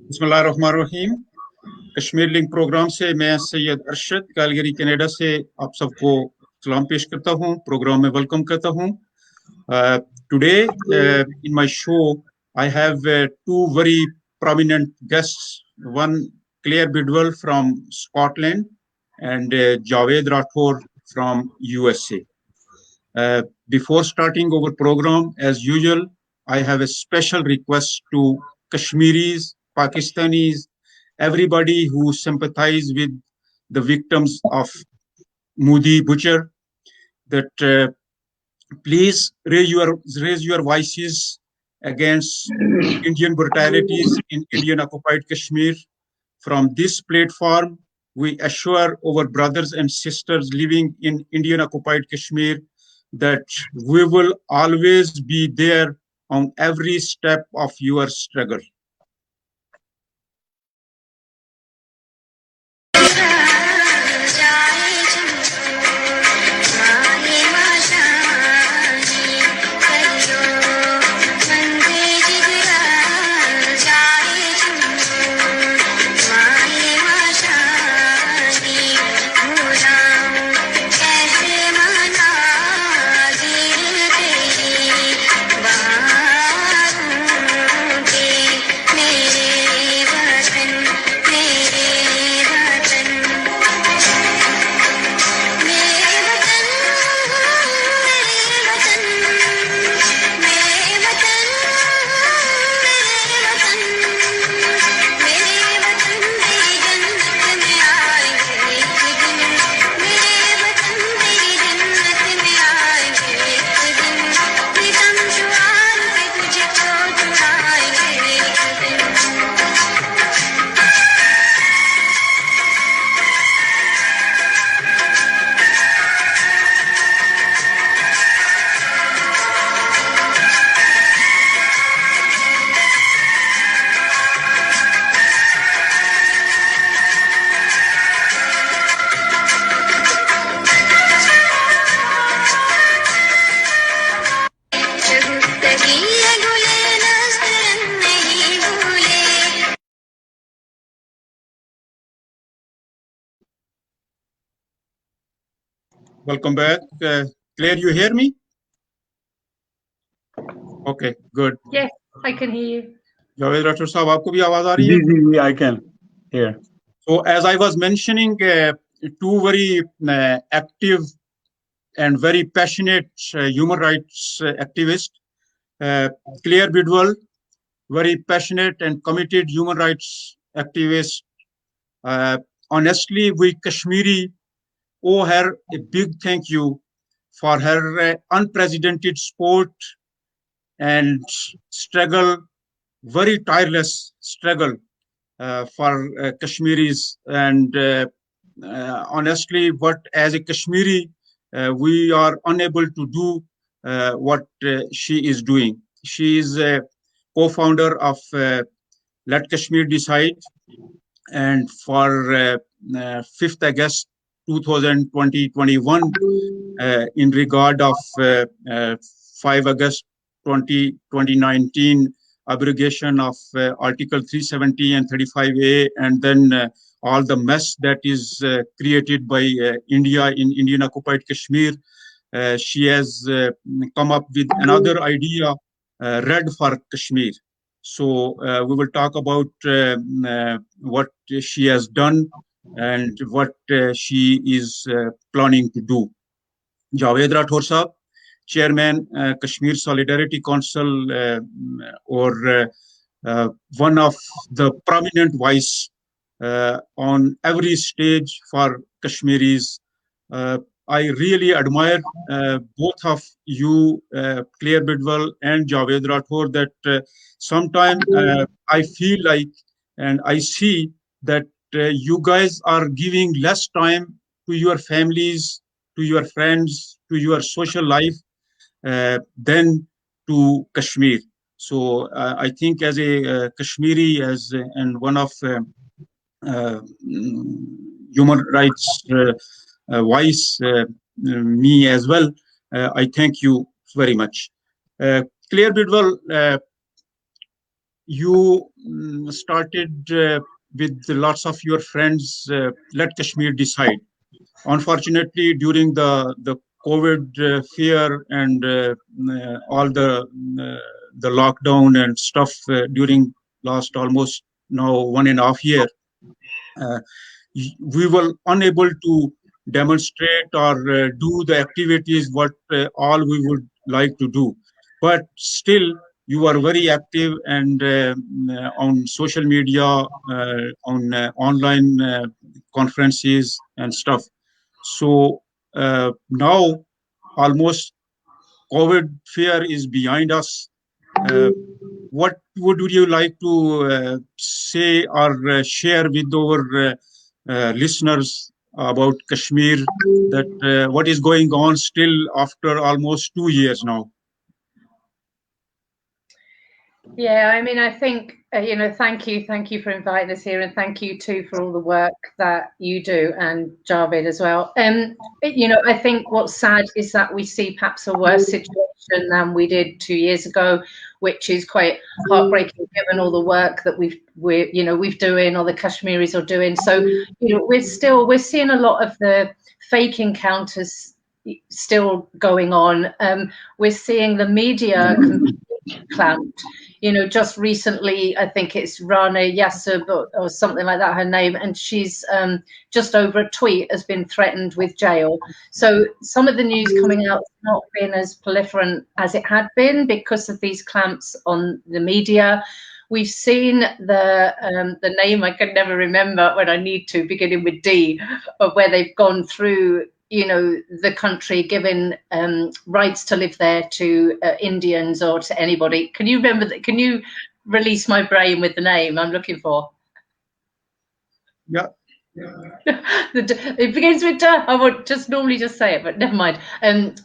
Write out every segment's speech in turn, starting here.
बिस्मिल्लाहिर्रहमानिर्रहीम। Kashmir link programme से मैं सैयद अरशद कैलगरी कनाडा से आप सबको सलाम पेश करता हूँ, प्रोग्राम में वेलकम करता हूँ। Today in my show I have two very prominent guests, one Claire Bidwell from Scotland and Javed Rathore from USA. Before starting our program, as usual, I have a special request to Kashmiris, Pakistanis, everybody who sympathize with the victims of Modi butcher, that please raise your voices against Indian brutalities in Indian occupied Kashmir. From this platform, we assure our brothers and sisters living in Indian occupied Kashmir that we will always be there on every step of your struggle. Welcome back. Claire, you hear me? Okay, good. Yes, I can hear you. Javed Rathore साहब, आपको भी आवाज आ रही है? जी, I can hear. So as I was mentioning, two very active and very passionate human rights activists, Claire Bidwell, very passionate and committed human rights activist. Honestly, we Kashmiri owe her a big thank you for her unprecedented support and struggle, very tireless struggle for Kashmiris. And honestly, what as a Kashmiri, we are unable to do what she is doing. She is a co-founder of Let Kashmir Decide, and for 5th August 2020-21, in regard of 5 August 2019 abrogation of Article 370 and 35A, and then all the mess that is created by India in Indian occupied Kashmir. She has come up with another idea, Red for Kashmir. So we will talk about what she has done and what she is planning to do. Javed Rathore Sahab, Chairman, Kashmir Solidarity Council, or one of the prominent voice on every stage for Kashmiris. I really admire both of you, Claire Bidwell and Javed Rathore, that sometimes I feel like and I see that you guys are giving less time to your families, to your friends, to your social life than to Kashmir. So I think as a Kashmiri, and one of human rights voice, me as well, I thank you very much. Claire Bidwell, you started with lots of your friends, let Kashmir decide. Unfortunately, during the COVID fear and all the lockdown and stuff during last almost now 1.5 year, uh, we were unable to demonstrate or do the activities what all we would like to do. But still, you are very active and on social media, on online conferences and stuff. So now almost COVID fear is behind us. Uh, what would you like to say or share with our listeners about Kashmir? That what is going on still after almost 2 years now? Yeah, I mean, I think, thank you for inviting us here, and thank you too for all the work that you do, and Javed as well. I think what's sad is that we see perhaps a worse situation than we did 2 years ago, which is quite heartbreaking given all the work that we've doing, or the Kashmiris are doing. So, we're seeing a lot of the fake encounters still going on. We're seeing the media completely clamped. Just recently, I think it's Rana Yassub or something like that, her name, and she's just over a tweet has been threatened with jail. So some of the news coming out has not been as proliferant as it had been because of these clamps on the media. We've seen the name I can never remember when I need to, beginning with D, of where they've gone through the country giving rights to live there to Indians or to anybody. Can you remember that? Can you release my brain with the name I'm looking for? Yeah. It begins with I would just normally just say it, but never mind.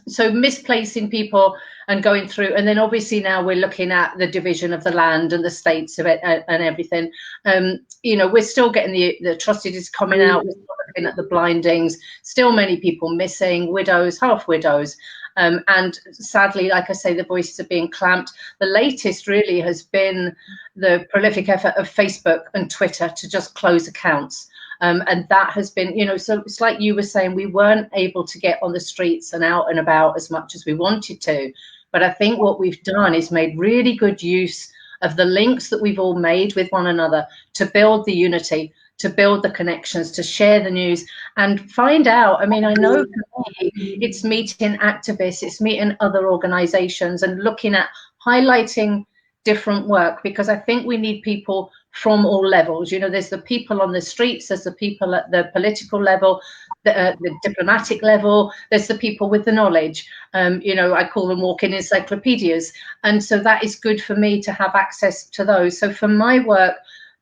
So misplacing people and going through, and then obviously now we're looking at the division of the land and the states of it and everything. We're still getting the atrocities coming out. We're still looking at the blindings. Still many people missing, widows, half widows. And sadly, like I say, the voices are being clamped. The latest really has been the prolific effort of Facebook and Twitter to just close accounts. And that has been, so it's like you were saying, we weren't able to get on the streets and out and about as much as we wanted to. But I think what we've done is made really good use of the links that we've all made with one another to build the unity, to build the connections, to share the news and find out. I mean, I know for me, it's meeting activists, it's meeting other organizations and looking at highlighting different work, because I think we need people from all levels. There's the people on the streets, there's the people at the political level, the diplomatic level, there's the people with the knowledge. I call them walking encyclopedias. And so that is good for me to have access to those. So for my work,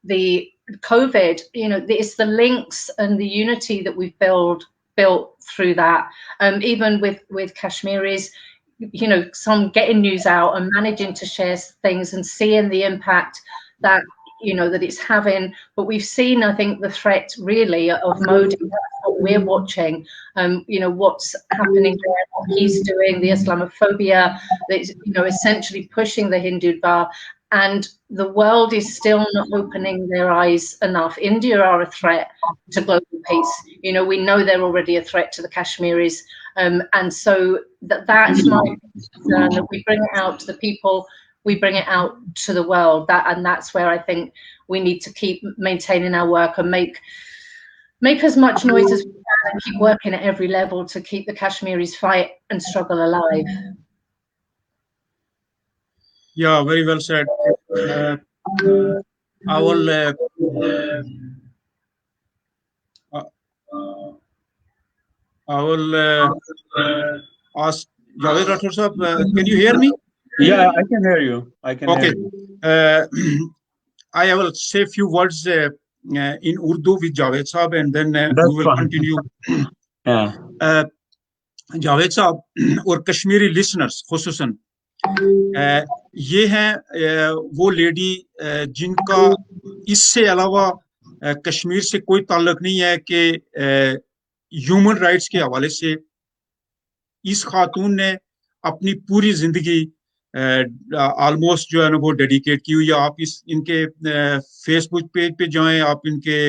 the COVID, it's the links and the unity that we've built through that. Even with Kashmiris, some getting news out and managing to share things and seeing the impact that that it's having. But we've seen, I think, the threat really of Modi. That's what we're watching. What's happening there, what he's doing, the Islamophobia that's essentially pushing the Hindutva, and the world is still not opening their eyes enough. India are a threat to global peace. We know they're already a threat to the Kashmiris. And so that's my concern, that we bring it out to the people, we bring it out to the world. That's where I think we need to keep maintaining our work and make as much noise as we can and keep working at every level to keep the Kashmiris fight and struggle alive. Yeah, very well said. I will ask Javed Rathore sahab, can you hear me? Yeah, I can hear you. I can Okay. hear you. I will say a few words in Urdu with Javed Saab, and then we will continue. Yeah. Javed साहब और Kashmiri listeners खुसूसन ये हैं वो lady जिनका इससे अलावा कश्मीर से कोई ताल्लुक नहीं है कि ह्यूमन राइट्स के हवाले से इस खातून ने अपनी पूरी जिंदगी ऑलमोस्ट जो है ना वो डेडिकेट की हुई है। आप इस इनके फेसबुक पेज पे जाएं, आप इनके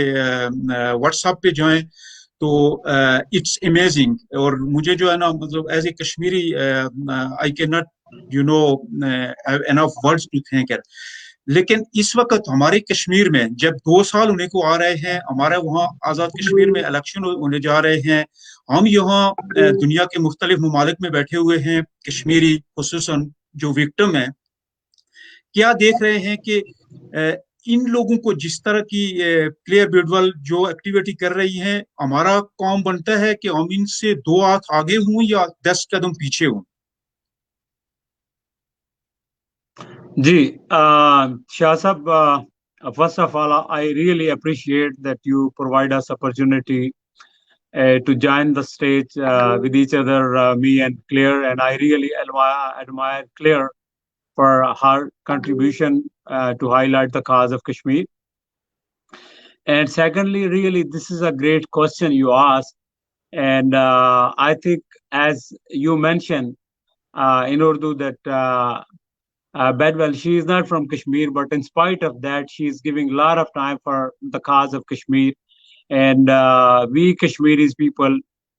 व्हाट्सएप पे जाएं, तो इट्स अमेजिंग। और मुझे जो है ना, मतलब as a Kashmiri, I can not you know have enough words to thank. लेकिन इस वक्त हमारे कश्मीर में जब 2 साल होने को आ रहे हैं, हमारे वहाँ आज़ाद कश्मीर में इलेक्शन होने जा रहे हैं, हम यहाँ दुनिया के मुख्तलिफ ममालिक में बैठे हुए हैं, कश्मीरी खुसूसन जो विक्टिम है, क्या देख रहे हैं कि इन लोगों को जिस तरह की प्लेयर बिडवल जो एक्टिविटी कर रही हैं, हमारा काम बनता है कि हम इनसे 2 हाथ आगे हों या 10 कदम पीछे हों। Ji, Shah Sahab, first of all, I really appreciate that you provide us opportunity to join the stage with each other, me and Claire, and I really admire Claire for her contribution to highlight the cause of Kashmir. And secondly, really, this is a great question you asked, and I think, as you mentioned in Urdu, that Bedwell, she is not from Kashmir, but in spite of that, she is giving a lot of time for the cause of Kashmir. And we Kashmiris people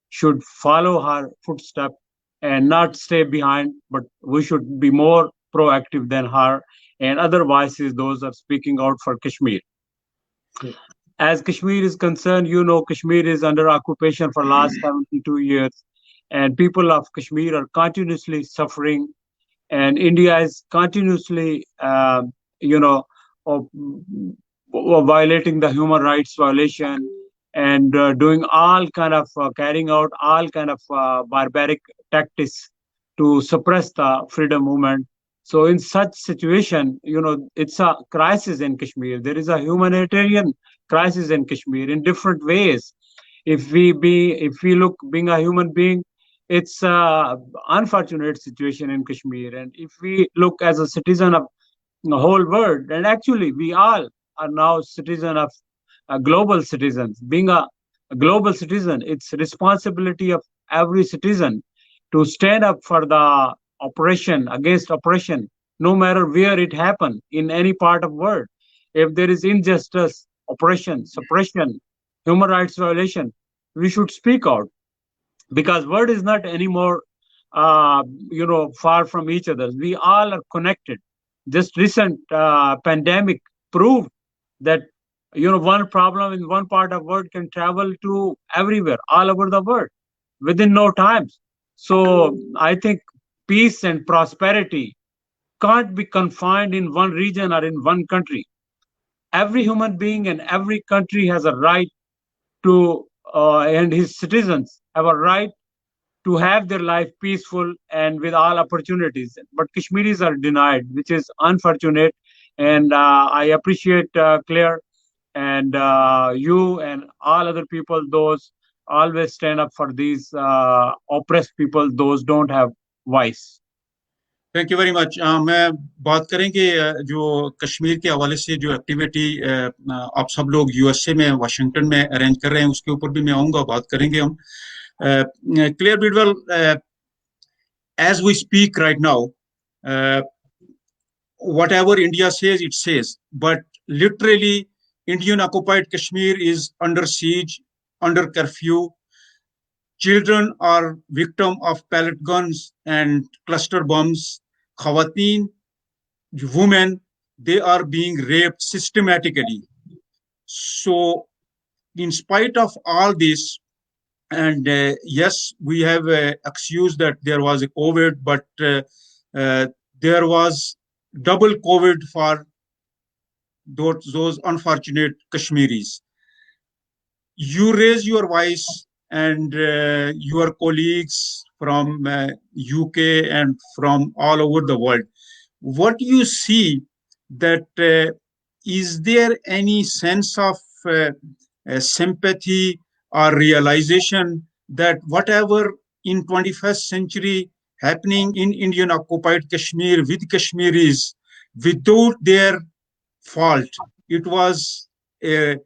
should follow her footsteps and not stay behind, but we should be more proactive than her and other voices, those are speaking out for Kashmir. As Kashmir is concerned, Kashmir is under occupation for last 72 years, and people of Kashmir are continuously suffering, and India is continuously, you know, of, violating the human rights violation and doing all kind of carrying out all kind of barbaric tactics to suppress the freedom movement. So in such situation, it's a crisis in Kashmir. There is a humanitarian crisis in Kashmir in different ways. If we look being a human being, it's a unfortunate situation in Kashmir. And if we look as a citizen of the whole world, and actually we all are now citizen of global citizens. Being a global citizen, it's responsibility of every citizen to stand up for the oppression, against oppression, no matter where it happen in any part of world. If there is injustice, oppression, suppression, human rights violation, we should speak out, because world is not anymore far from each other. We all are connected. Just recent pandemic proved that one problem in one part of world can travel to everywhere, all over the world, within no time. So I think peace and prosperity can't be confined in one region or in one country. Every human being and every country has a right to and his citizens have a right to have their life peaceful and with all opportunities. But Kashmiris are denied, which is unfortunate. And I appreciate Claire and you and all other people, those always stand up for these oppressed people, those don't have voice. Thank you very much. मैं बात करेंगे जो कश्मीर के हवाले से जो activity आप सब लोग यूएसए में, वाशिंगटन में अरेंज कर रहे हैं, उसके ऊपर भी मैं आऊंगा, बात करेंगे हम। Claire Bidwell, as we speak right now, whatever India says, it says, but literally, Indian occupied Kashmir is under siege, under curfew. Children are victim of pellet guns and cluster bombs. Khawateen, women, they are being raped systematically. So, in spite of all this, and yes, we have excused that there was a COVID, but there was double COVID for those unfortunate Kashmiris. You raise your voice, and your colleagues from UK and from all over the world. What you see that is there any sense of sympathy or realization that whatever in 21st century happening in Indian occupied Kashmir with Kashmiris without their fault, it was a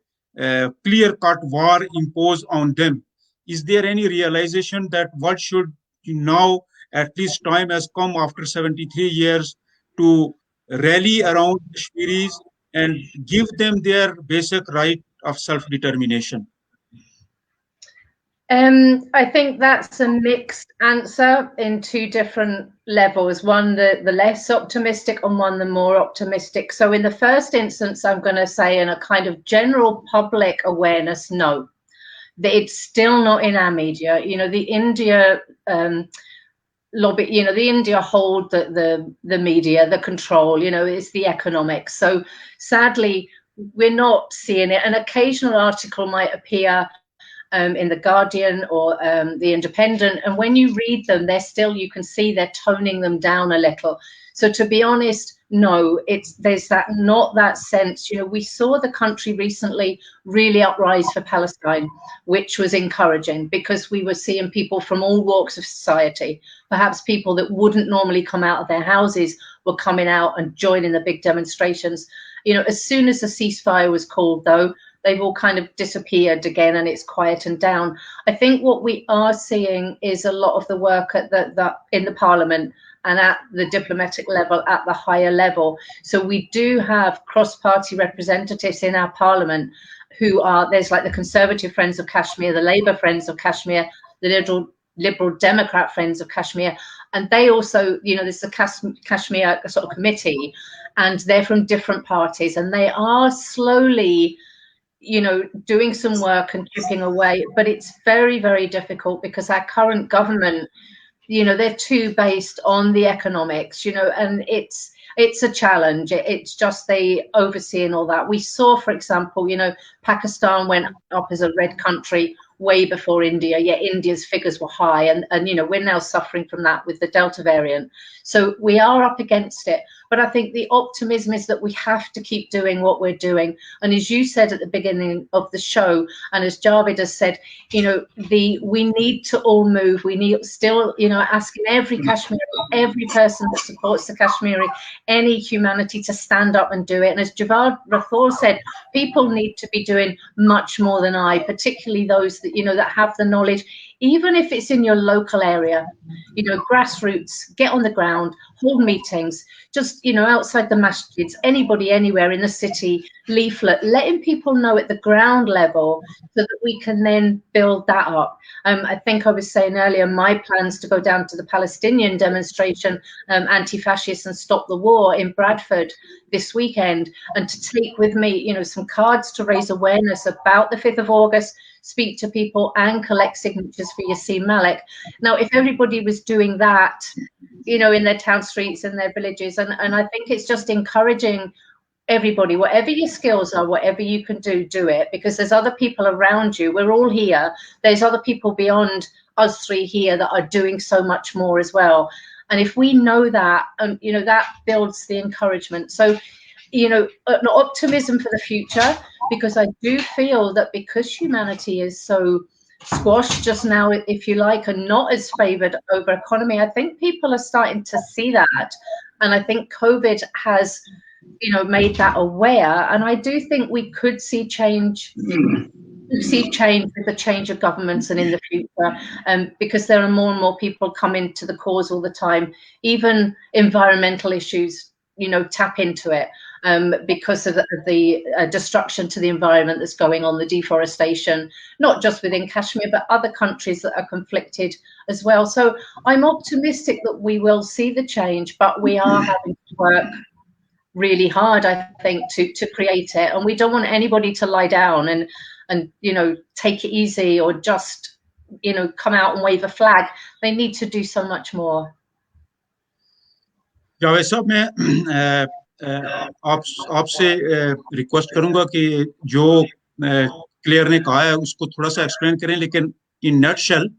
clear cut war imposed on them. Is there any realization that what should now at least time has come after 73 years to rally around Kashmiris and give them their basic right of self-determination? I think that's a mixed answer in two different levels. One, the less optimistic, and one, the more optimistic. So in the first instance, I'm going to say in a kind of general public awareness, no, that it's still not in our media. You know, the India lobby, you know, the India hold the media, the control, you know, it's the economics. So sadly, we're not seeing it. An occasional article might appear in the Guardian or the Independent, and when you read them, they're still, you can see they're toning them down a little. So to be honest, no, there's not that sense. You know, we saw the country recently really uprise for Palestine, which was encouraging because we were seeing people from all walks of society, perhaps people that wouldn't normally come out of their houses were coming out and joining the big demonstrations. You know, as soon as the ceasefire was called, though, they've all kind of disappeared again and it's quietened down. I think what we are seeing is a lot of the work at in the parliament and at the diplomatic level, at the higher level. So we do have cross-party representatives in our parliament who are, there's like the Conservative Friends of Kashmir, the Labour Friends of Kashmir, the Liberal Democrat Friends of Kashmir, and they also, you know, there's a Kashmir sort of committee, and they're from different parties, and they are slowly, you know, doing some work and chipping away, but it's very, very difficult because our current government, you know, they're too based on the economics, you know, and it's a challenge. It's just they overseeing all that. We saw, for example, you know, Pakistan went up as a red country way before India, yet India's figures were high, and you know, we're now suffering from that with the Delta variant. So we are up against it. But I think the optimism is that we have to keep doing what we're doing. And as you said at the beginning of the show, and as Javed has said, you know, we need to all move. We need still, you know, asking every Kashmiri, every person that supports the Kashmiri, any humanity to stand up and do it. And as Javad Rathore said, people need to be doing much more than I, particularly those that, you know, that have the knowledge, even if it's in your local area, you know, grassroots, get on the ground, hold meetings, just, you know, outside the masjids, anybody, anywhere in the city, leaflet, letting people know at the ground level so that we can then build that up. I think I was saying earlier, my plans to go down to the Palestinian demonstration, anti-fascist and stop the war in Bradford this weekend, and to take with me, you know, some cards to raise awareness about the 5th of August, speak to people and collect signatures for Yassin Malik. Now, if everybody was doing that, you know, in their town streets and their villages, and I think it's just encouraging everybody, whatever your skills are, whatever you can do, do it, because there's other people around you. We're all here. There's other people beyond us three here that are doing so much more as well. And if we know that, you know, that builds the encouragement. So, you know, an optimism for the future, because I do feel that because humanity is so squashed just now, if you like, and not as favored over economy, I think people are starting to see that. And I think COVID has, you know, made that aware. And I do think we could see change. With the change of governments and in the future, because there are more and more people coming to the cause all the time. Even environmental issues, you know, tap into it, because of the destruction to the environment that's going on, the deforestation, not just within Kashmir, but other countries that are conflicted as well. So I'm optimistic that we will see the change, but we are having to work really hard, I think, to create it. And we don't want anybody to lie down and you know, take it easy or just, you know, come out and wave a flag. They need to do so much more. Javed साहब, मैं आपसे request करूंगा कि जो clear ने कहा है उसको थोड़ा सा एक्सप्लेन करें, लेकिन इन नटशेल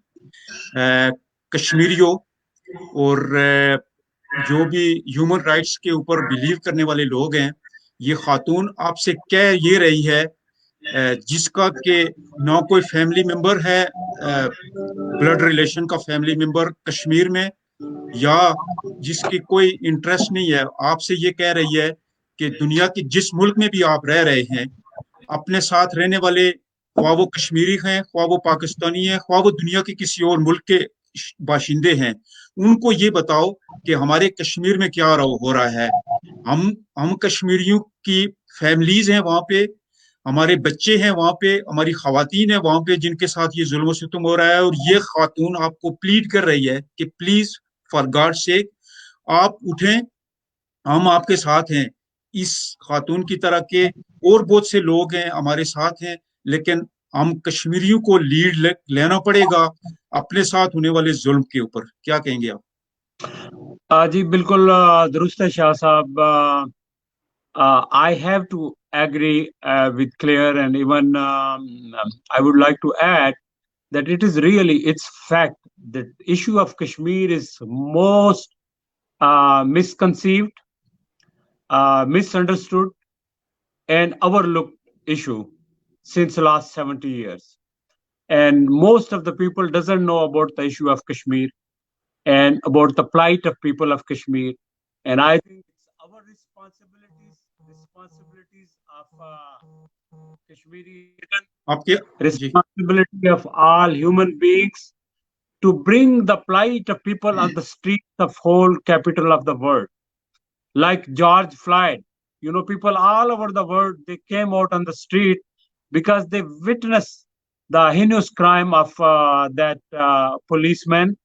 कश्मीरियों और जो भी ह्यूमन राइट्स के ऊपर बिलीव करने वाले लोग हैं, ये खातून आपसे कह ये रही है, जिसका कि ना कोई फैमिली मेंबर है, ब्लड रिलेशन का फैमिली मेंबर कश्मीर में, या जिसकी कोई इंटरेस्ट नहीं है, आपसे ये कह रही है कि दुनिया के जिस मुल्क में भी आप रह रहे हैं, अपने साथ रहने वाले, ख्वाह वो कश्मीरी हैं, ख्वाह वो पाकिस्तानी हैं, ख्वाह वो दुनिया के किसी और मुल्क के बाशिंदे हैं, उनको ये बताओ कि हमारे कश्मीर में क्या हो रहा है। हम कश्मीरियों की फैमिलीज हैं वहां पे, हमारे बच्चे हैं वहां पे, हमारी खवातीन है वहां पे जिनके साथ ये जुल्म सितम हो रहा है, और ये खातून आपको प्लीड कर रही है कि प्लीज फॉर गॉड सेक आप उठें, हम आपके साथ हैं। इस खातून की तरह के और बहुत से लोग हैं हमारे साथ हैं, लेकिन हम कश्मीरियों को लेना पड़ेगा अपने साथ होने वाले जुल्म के ऊपर। क्या कहेंगे आप? जी बिल्कुल दुरुस्त है शाह साहब. I have to agree with Claire, and even I would like to add that it is really it's fact that issue of Kashmir is most misconceived, misunderstood, and overlooked issue since last 70 years. And most of the people doesn't know about the issue of Kashmir and about the plight of people of Kashmir. And I think it's our responsibilities of Kashmiri आपके जी responsibility of all human beings to bring the plight of people on the streets of whole capital of the world, like George Floyd. You know, people all over the world, they came out on the street because they witnessed the heinous crime of that policeman,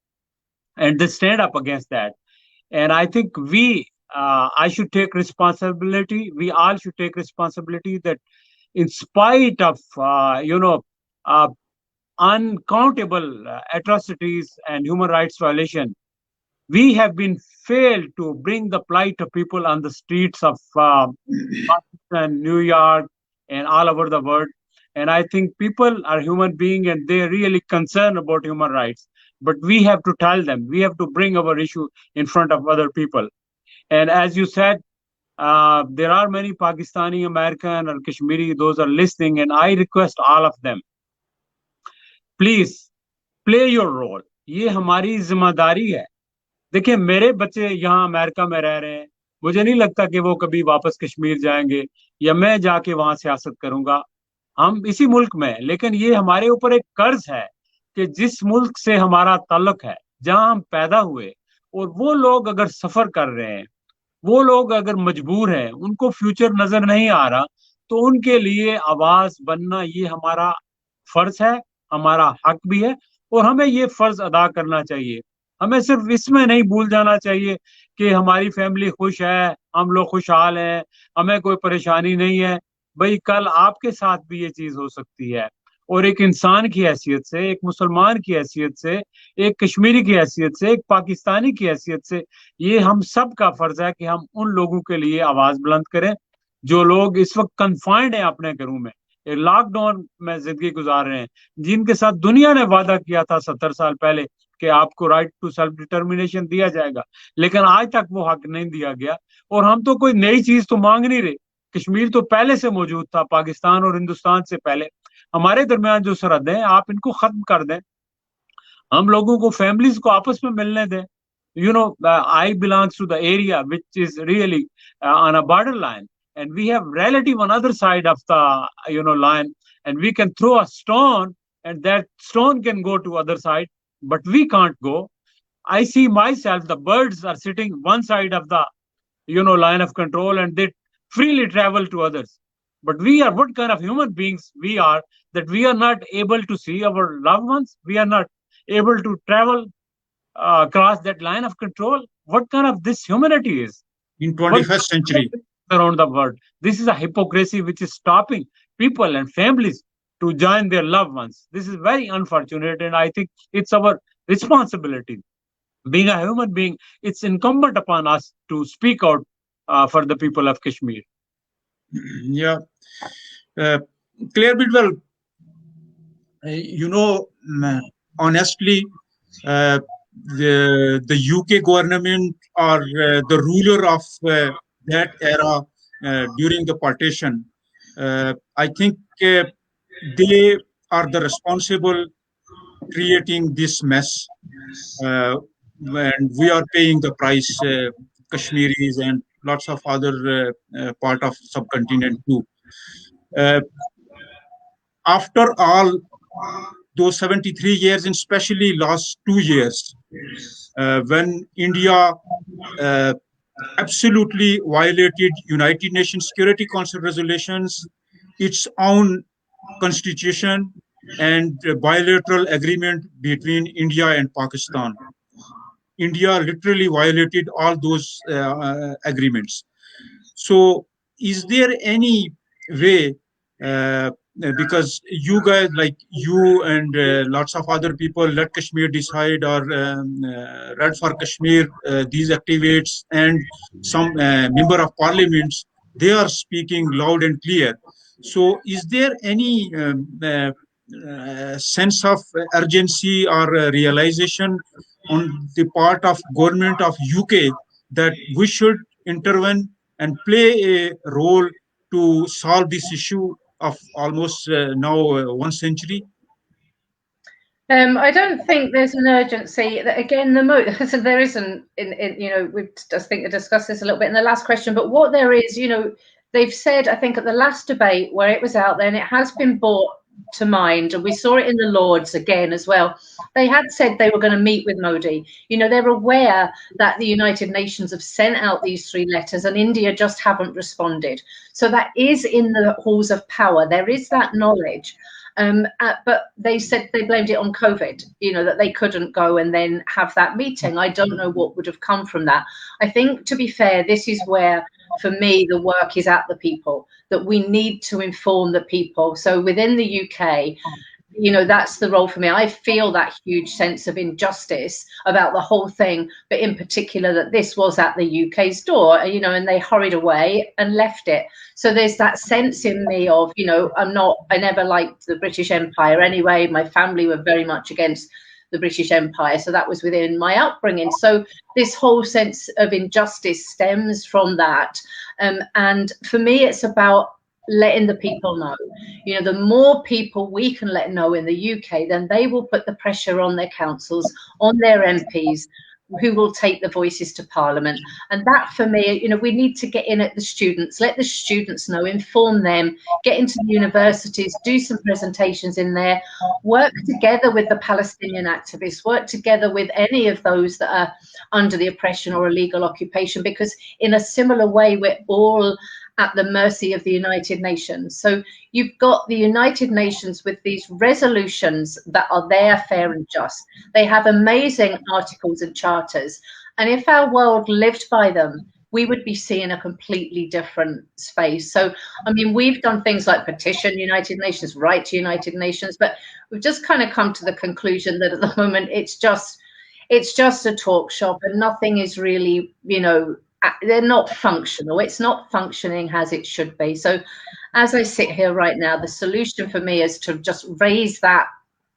and they stand up against that. And I think I should take responsibility. We all should take responsibility that in spite of, uh, uncountable atrocities and human rights violation, we have been failed to bring the plight of people on the streets of Washington, New York, and all over the world. And I think people are human beings and they're really concerned about human rights. But we have to tell them, we have to bring our issue in front of other people. And as you said, there are many Pakistani American or Kashmiri, those are listening, and I request all of them, please play your role. ये हमारी जिम्मेदारी है. देखिए मेरे बच्चे यहाँ America में रह रहे हैं, मुझे नहीं लगता कि वो कभी वापस कश्मीर जाएंगे या मैं जाके वहां सियासत करूंगा. हम इसी मुल्क में हैं, लेकिन ये हमारे ऊपर एक कर्ज है कि जिस मुल्क से हमारा ताल्लुक है, जहां हम पैदा हुए, और वो लोग अगर सफर कर रहे हैं, वो लोग अगर मजबूर हैं, उनको फ्यूचर नजर नहीं आ रहा, तो उनके लिए आवाज बनना ये हमारा फर्ज है, हमारा हक भी है, और हमें ये फर्ज अदा करना चाहिए. हमें सिर्फ इसमें नहीं भूल जाना चाहिए कि हमारी फैमिली खुश है, हम लोग खुशहाल हैं, हमें कोई परेशानी नहीं है. भाई कल आपके साथ भी ये चीज हो सकती है. और एक इंसान की हैसियत से, एक मुसलमान की हैसियत से, एक कश्मीरी की हैसियत से, एक पाकिस्तानी की हैसियत से, ये हम सब का फर्ज है कि हम उन लोगों के लिए आवाज बुलंद करें जो लोग इस वक्त कन्फाइंड हैं अपने घरों में, लॉकडाउन में जिंदगी गुजार रहे हैं, जिनके साथ दुनिया ने वादा किया था 70 साल पहले कि आपको राइट टू सेल्फ डिटर्मिनेशन दिया जाएगा, लेकिन आज तक वो हक नहीं दिया गया. और हम तो कोई नई चीज तो मांग नहीं रहे. कश्मीर तो पहले से मौजूद था, पाकिस्तान और हिंदुस्तान से पहले. हमारे दरमियान जो सरहदें हैं आप इनको खत्म कर दें, हम लोगों को फैमिलीज को आपस में मिलने दें. I belongs to the area which is really on a borderline, and we have relative on other side of the line, and we can throw a stone, and that stone can go to other side, but we can't go. I see myself, the birds are sitting one side of the line of control, and they freely travel to others. But we are, what kind of human beings we are, that we are not able to see our loved ones, we are not able to travel across that line of control. What kind of this humanity is? In What 21st century. around the world? This is a hypocrisy which is stopping people and families to join their loved ones. This is very unfortunate, and I think it's our responsibility. Being a human being, it's incumbent upon us to speak out for the people of Kashmir. Yeah. Claire Bidwell, you know, honestly, the UK government or the ruler of that era during the partition, I think they are the responsible creating this mess, and we are paying the price, Kashmiris and lots of other part of subcontinent too. Uh, After all, those 73 years, and especially last 2 years, when India uh, absolutely violated United Nations Security Council resolutions, its own constitution, and bilateral agreement between India and Pakistan. India literally violated all those agreements. So, is there any way, uh, because you guys, like you and lots of other people, let Kashmir decide, or Red for Kashmir, these activists and some member of parliaments, they are speaking loud and clear. So, is there any sense of urgency or realization on the part of government of UK that we should intervene and play a role to solve this issue of almost now 1 century? I don't think there's an urgency. That again, so there isn't. You know, we just think we discussed this a little bit in the last question. But what there is, you know, they've said, I think at the last debate where it was out there, and it has been brought to mind, and we saw it in the Lords again as well. They had said they were going to meet with Modi. You know, they're aware that the United Nations have sent out these 3 letters, and India just haven't responded. So that is in the halls of power. There is that knowledge. But they said they blamed it on COVID, you know, that they couldn't go and then have that meeting. I don't know what would have come from that. I think, to be fair, this is where, for me, the work is at the people, that we need to inform the people. So within the UK, you know, that's the role for me. I feel that huge sense of injustice about the whole thing, but in particular that this was at the UK's door, you know, and they hurried away and left it. So there's that sense in me of, you know, I never liked the British Empire anyway. My family were very much against the British Empire. So that was within my upbringing. So this whole sense of injustice stems from that. And for me, it's about letting the people know. You know, the more people we can let know in the UK, then they will put the pressure on their councils, on their MPs, who will take the voices to Parliament. And that, for me, you know, we need to get in at the students, let the students know, inform them, get into the universities, do some presentations in there, work together with the Palestinian activists, work together with any of those that are under the oppression or illegal occupation, because in a similar way, we're all at the mercy of the United Nations. So you've got the United Nations with these resolutions that are there, fair and just. They have amazing articles and charters. And if our world lived by them, we would be seeing a completely different space. So, I mean, we've done things like petition United Nations, write to United Nations, but we've just kind of come to the conclusion that at the moment it's just a talk shop, and nothing is really, you know, they're not functional. It's not functioning as it should be. So as I sit here right now, the solution for me is to just raise that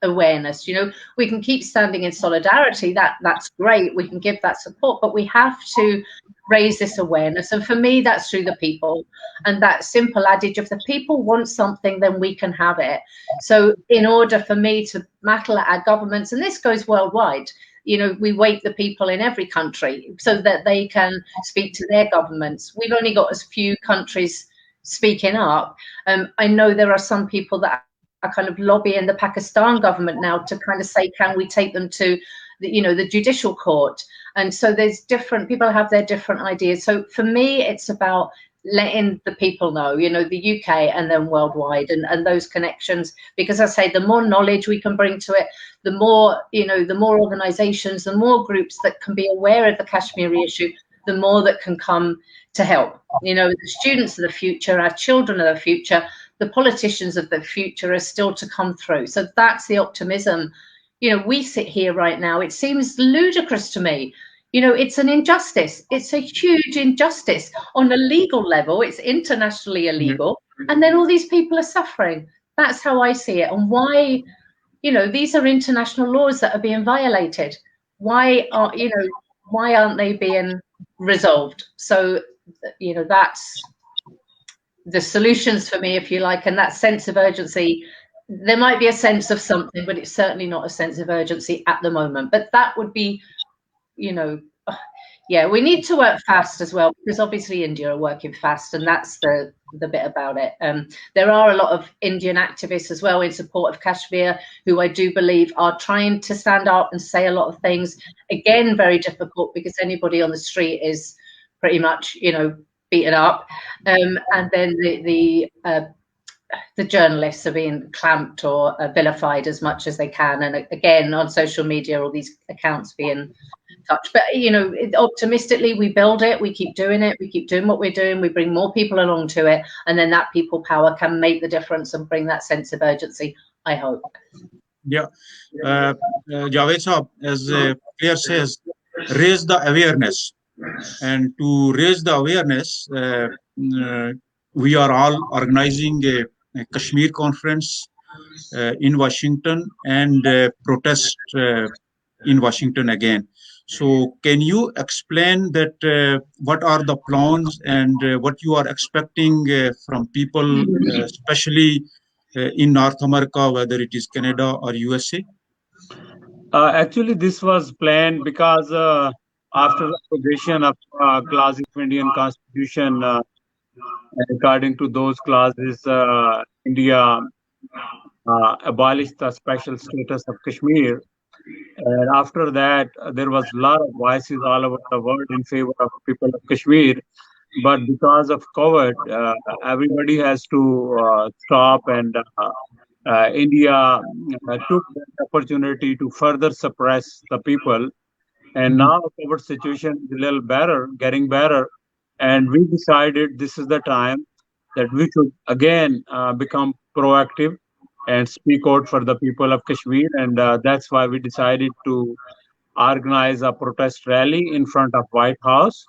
awareness. You know, we can keep standing in solidarity. That's great. We can give that support, but we have to raise this awareness. And for me, that's through the people. And that simple adage, if the people want something, then we can have it. So in order for me to battle at our governments, and this goes worldwide, you know, we wait the people in every country so that they can speak to their governments. We've only got as few countries speaking up. I know there are some people that are kind of lobbying the Pakistan government now to kind of say, can we take them to the, you know, the judicial court? And so there's different people have their different ideas. So for me, it's about letting the people know, you know, the UK and then worldwide, and those connections, because I say the more knowledge we can bring to it, the more, you know, the more organizations, the more groups that can be aware of the Kashmiri issue, the more that can come to help. You know, the students of the future, our children of the future, the politicians of the future are still to come through. So that's the optimism. You know, we sit here right now, it seems ludicrous to me. You know, it's an injustice. It's a huge injustice on a legal level. It's internationally illegal. And then all these people are suffering. That's how I see it. And why, you know, these are international laws that are being violated. Why aren't they being resolved? So, you know, that's the solutions for me, if you like, and that sense of urgency. There might be a sense of something, but it's certainly not a sense of urgency at the moment. But that would be, you know, Yeah, we need to work fast as well, because obviously India are working fast, and that's the bit about it. There are a lot of Indian activists as well in support of Kashmir, who I do believe are trying to stand up and say a lot of things. Again, very difficult, because anybody on the street is pretty much, beaten up. And then the journalists are being clamped or vilified as much as they can. And again, on social media, all these accounts being touched. But, optimistically, we build it, we keep doing it, we keep doing what we're doing, we bring more people along to it. And then that people power can make the difference and bring that sense of urgency, I hope. Yeah. Javed Saab, as Claire says, raise the awareness. And to raise the awareness, we are all organizing a Kashmir conference in Washington and protest in Washington again. So, can you explain that what are the plans and what you are expecting from people, especially in North America, whether it is Canada or USA? Actually, this was planned because after the application of clause of Indian Constitution, according to those clauses, India abolished the special status of Kashmir. And after that, there was a lot of voices all over the world in favor of people of Kashmir. But because of COVID, everybody has to stop, and India took that opportunity to further suppress the people. And Mhm. now our situation is a little better, getting better. And we decided this is the time that we should again become proactive and speak out for the people of Kashmir. And that's why we decided to organize a protest rally in front of White House,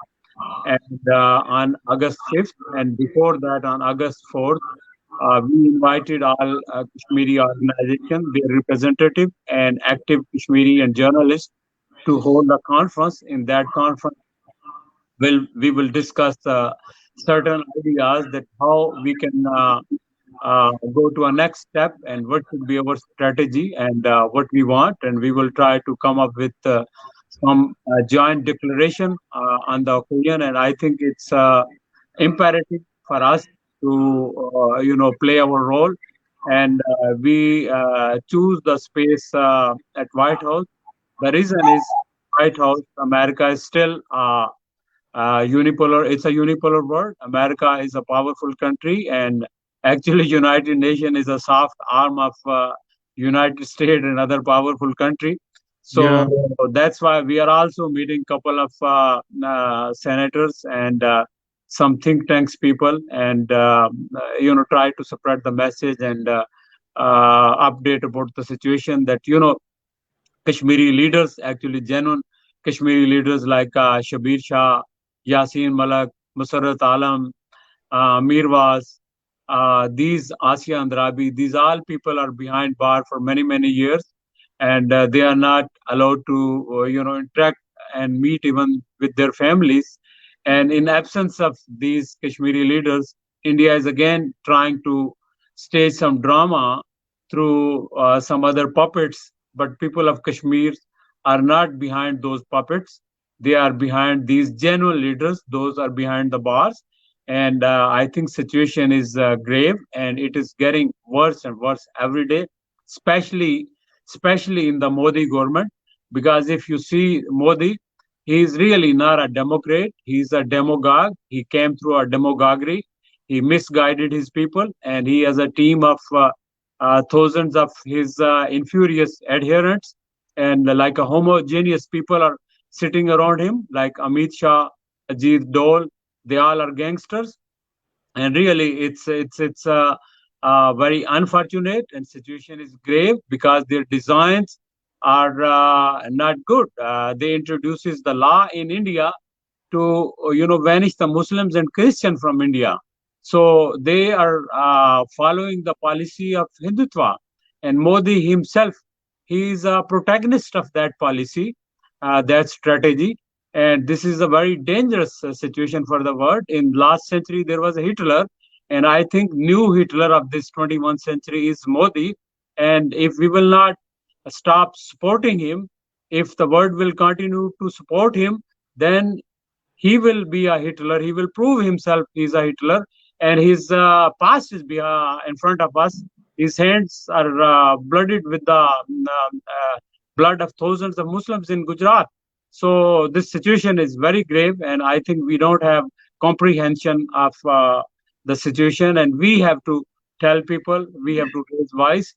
and on August 5th. And before that, on August 4th, we invited all Kashmiri organizations, their representative and active Kashmiri and journalists to hold a conference. In that conference, we will discuss certain ideas that how we can go to a next step and what should be our strategy and what we want, and we will try to come up with some joint declaration on the occasion. And I think it's imperative for us to play our role, and we choose the space at White House. The reason is White House, America is still unipolar. It's a unipolar world. America is a powerful country, and actually, United Nation is a soft arm of United States and other powerful country. So Yeah, that's why we are also meeting couple of senators and some think tanks people, and try to spread the message and update about the situation that Kashmiri leaders, actually genuine Kashmiri leaders like Shabir Shah, Yasin Malak, Musarat Alam, Mirwaz, these Asia Andrabi, these all people are behind bar for many, many years, and they are not allowed to, interact and meet even with their families. And in absence of these Kashmiri leaders, India is again trying to stage some drama through some other puppets. But people of Kashmir are not behind those puppets. They are behind these genuine leaders. Those are behind the bars, and I think situation is grave, and it is getting worse and worse every day, especially especially in the Modi government. Because if you see Modi, he is really not a democrat. He's a demagogue. He came through a demagoguery. He misguided his people, and he has a team of thousands of his infurious adherents, and like a homogeneous people are sitting around him, like Amit Shah, Ajit Dole. They all are gangsters, and really it's very unfortunate, and situation is grave because their designs are not good. They introduces the law in India to vanish the Muslims and Christian from India. So they are following the policy of Hindutva, and Modi himself, he is a protagonist of that policy, that strategy, and this is a very dangerous situation for the world. In last century, there was a Hitler, and I think new Hitler of this 21st century is Modi. And if we will not stop supporting him, if the world will continue to support him, then he will be a Hitler. He will prove himself he's a Hitler, and his past is in front of us. His hands are blooded with the blood of thousands of Muslims in Gujarat. So this situation is very grave, and I think we don't have comprehension of the situation, and we have to tell people, we have to raise voice,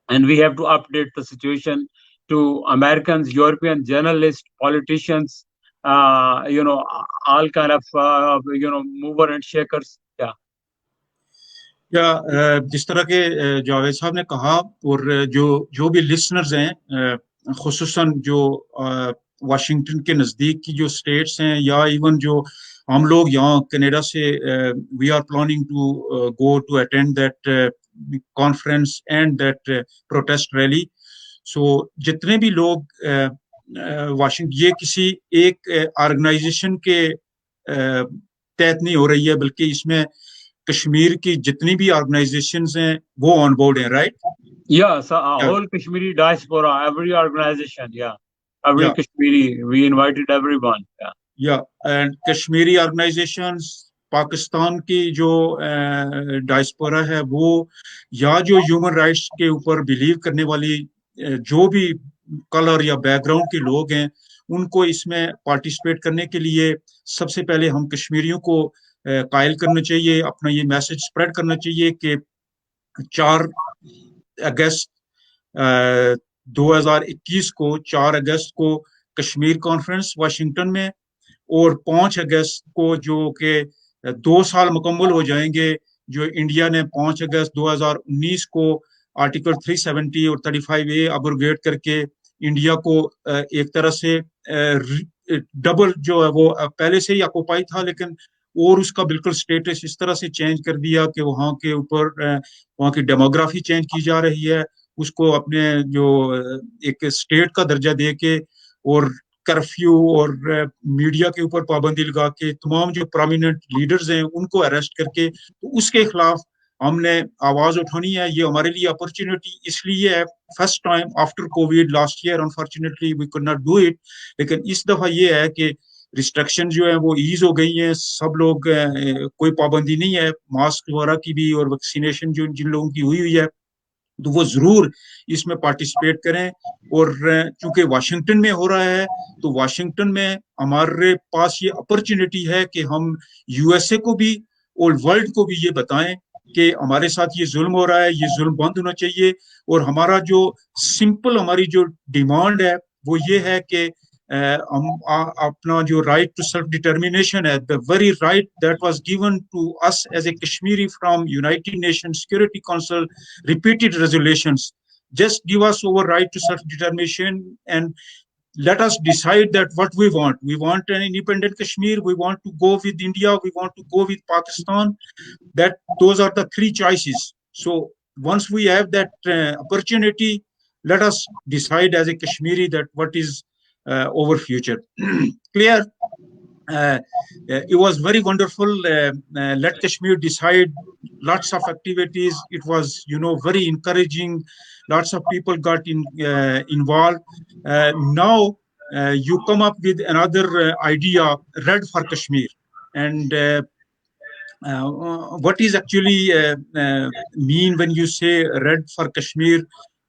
and we have to update the situation to Americans, European journalists, politicians, all kind of mover and shakers. Yeah. या जिस तरह के जावेद साहब ने कहा, और जो भी लिसनर्स हैं, खुसूसन जो वाशिंगटन के नज़दीक की जो स्टेट्स हैं, या इवन जो हम लोग यहाँ कनाडा से, we are planning to go to attend that conference and that protest rally. So जितने भी लोग वाशिंगटन, ये किसी एक ऑर्गेनाइजेशन के तहत नहीं हो रही है, बल्कि इसमें कश्मीर की जितनी भी ऑर्गेनाइजेशंस हैं वो ऑन बोर्ड हैं, right? Yeah, so whole Kashmiri diaspora, every organization, every Kashmiri, we invited everyone. And Kashmiri organizations, Pakistan की जो डायस्पोरा है वो, या जो ह्यूमन राइट्स के ऊपर बिलीव करने वाली जो भी कलर या बैकग्राउंड के लोग हैं, उनको इसमें पार्टिसिपेट करने के लिए सबसे पहले हम कश्मीरियों को कायल करना चाहिए, अपना ये मैसेज स्प्रेड करना चाहिए कि 4 अगस्त 2021 को 4 अगस्त को कश्मीर कॉन्फ्रेंस वाशिंगटन में, और 5 अगस्त को जो कि 2 साल मुकम्मल हो जाएंगे जो इंडिया ने 5 अगस्त 2019 को आर्टिकल 370 और 35A अब्रोगेट करके इंडिया को एक तरह से डबल जो है वो पहले से ही ऑक्युपाई था, लेकिन और उसका बिल्कुल स्टेटस इस तरह से चेंज कर दिया कि वहाँ के ऊपर वहाँ की डेमोग्राफी चेंज की जा रही है, उसको अपने जो एक स्टेट का दर्जा दे के, और कर्फ्यू और मीडिया के ऊपर पाबंदी लगा के तमाम जो प्रोमिनेंट लीडर्स हैं उनको अरेस्ट करके, तो उसके खिलाफ हमने आवाज उठानी है. ये हमारे लिए अपॉर्चुनिटी इसलिए है, first time after Covid last year unfortunately we could not do it, लेकिन इस दफा ये है कि रिस्ट्रिक्शन जो है वो ईज हो गई हैं, सब लोग कोई पाबंदी नहीं है मास्क वगैरह की भी, और वैक्सीनेशन जो जिन लोगों की हुई है तो वो जरूर इसमें पार्टिसिपेट करें. और चूंकि वाशिंगटन में हो रहा है, तो वाशिंगटन में हमारे पास ये अपॉर्चुनिटी है कि हम यूएसए को भी और वर्ल्ड को भी ये बताएं कि हमारे साथ ये जुल्म हो रहा है, ये जुल्म बंद होना चाहिए. और हमारा जो सिंपल हमारी जो डिमांड है वो ये है कि हम अपना जो राइट टू सेल्फ डिटर्मिनेशन है, the very right that was given to us as a Kashmiri from United Nations Security Council repeated resolutions, just give us our right to self determination and let us decide that what we want. We want an independent Kashmir, we want to go with India, we want to go with Pakistan. That those are the 3 choices. So once we have that opportunity, let us decide as a Kashmiri that what is our future. Clear? It was very wonderful. Let Kashmir decide. Lots of activities. It was, very encouraging. Lots of people got involved. Now you come up with another idea, Red for Kashmir, and what is actually mean when you say Red for Kashmir,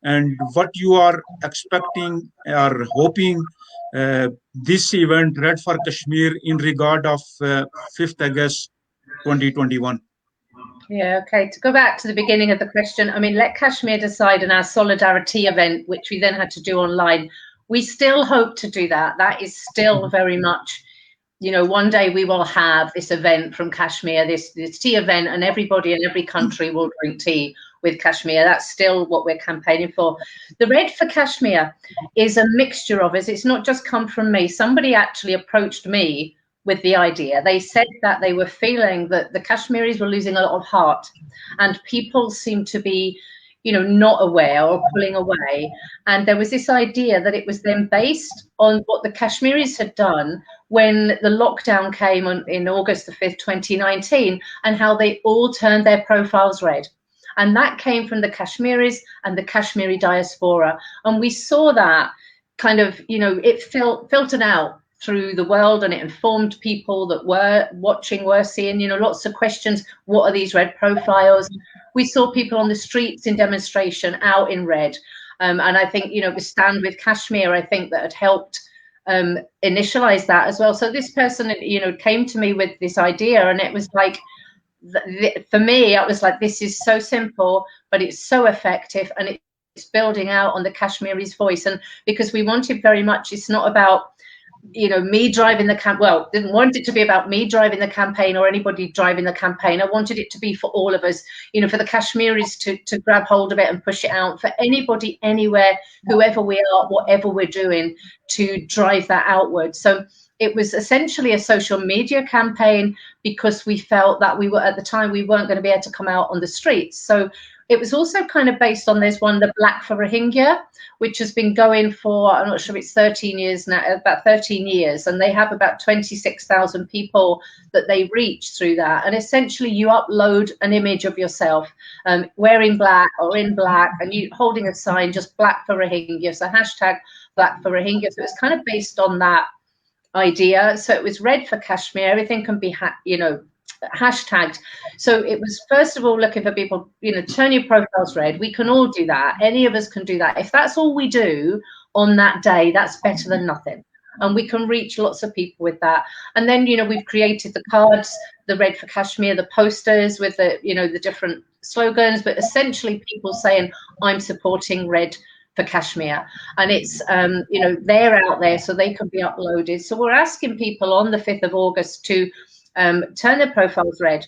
and what you are expecting or hoping this event, Red for Kashmir, in regard of 5th August 2021. Yeah, okay. To go back to the beginning of the question, I mean, let Kashmir decide in our solidarity event, which we then had to do online. We still hope to do that. That is still very much, one day we will have this event from Kashmir, this tea event, and everybody in every country will drink tea with Kashmir. That's still what we're campaigning for. The Red for Kashmir is a mixture of it. It's not just come from me. Somebody actually approached me with the idea. They said that they were feeling that the Kashmiris were losing a lot of heart, and people seemed to be, not aware or pulling away. And there was this idea that it was then based on what the Kashmiris had done when the lockdown came in August the 5th, 2019, and how they all turned their profiles red. And that came from the Kashmiris and the Kashmiri diaspora. And we saw that kind of, it filtered out through the world, and it informed people that were watching, were seeing, you know, lots of questions. What are these red profiles? We saw people on the streets in demonstration out in red. And I think, you know, the Stand with Kashmir, I think that had helped initialize that as well. So this person, you know, came to me with this idea, and it was like, for me, I was like, this is so simple, but it's so effective, and it's building out on the Kashmiri's voice. And because we wanted very much, it's not about, you know, me driving the well, didn't want it to be about me driving the campaign or anybody driving the campaign. I wanted it to be for all of us, you know, for the Kashmiris to grab hold of it and push it out, for anybody, anywhere, whoever we are, whatever we're doing, to drive that outward. So it was essentially a social media campaign, because we felt that we were, at the time, we weren't going to be able to come out on the streets. So it was also kind of based on, there's one, the Black for Rohingya, which has been going for, I'm not sure, it's 13 years now, about 13 years, and they have about 26,000 people that they reach through that. And essentially you upload an image of yourself wearing black or in black, and you holding a sign, just Black for Rohingya, so hashtag Black for Rohingya. So it's kind of based on that idea. So it was red for Kashmir, everything can be, you know, hashtagged. So it was, first of all, looking for people, you know, turn your profiles red. We can all do that. Any of us can do that. If that's all we do on that day, that's better than nothing. And we can reach lots of people with that. And then, you know, we've created the cards, the red for Kashmir, the posters with the, you know, the different slogans, but essentially people saying, I'm supporting red for Kashmir. And it's, you know, they're out there, so they can be uploaded. So we're asking people on the 5th of August to turn their profiles red,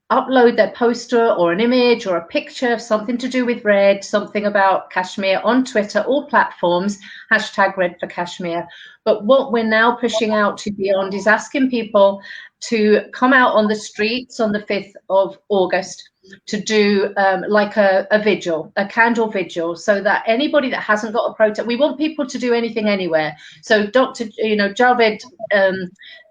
upload their poster or an image or a picture of something to do with red, something about Kashmir on Twitter, all platforms, hashtag red for Kashmir. But what we're now pushing out to beyond is asking people to come out on the streets on the 5th of August to do like a vigil, a candle vigil, so that anybody that hasn't got a protest, we want people to do anything anywhere. So Dr. you know, Javed,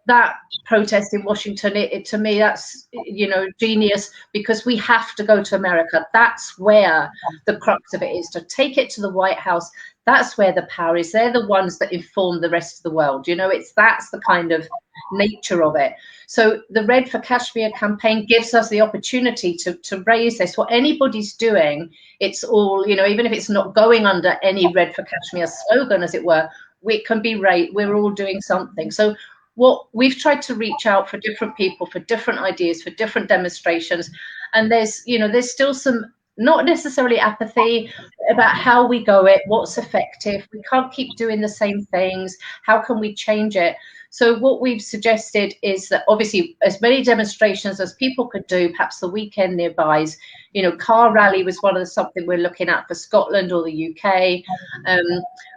that protest in Washington, it to me, that's, you know, genius, because we have to go to America. That's where the crux of it is, to take it to the White House. That's where the power is. They're the ones that inform the rest of the world. You know, that's the kind of nature of it. So the Red for Kashmir campaign gives us the opportunity to raise this. What anybody's doing, it's all, you know, even if it's not going under any Red for Kashmir slogan, as it were, we can be right. We're all doing something. So what we've tried to reach out for different people, for different ideas, for different demonstrations. And there's, you know, there's still some, not necessarily apathy about how we go it, what's effective. We can't keep doing the same things. How can we change it? So what we've suggested is that obviously as many demonstrations as people could do, perhaps the weekend nearby. You know, car rally was one of the something we're looking at for Scotland or the UK.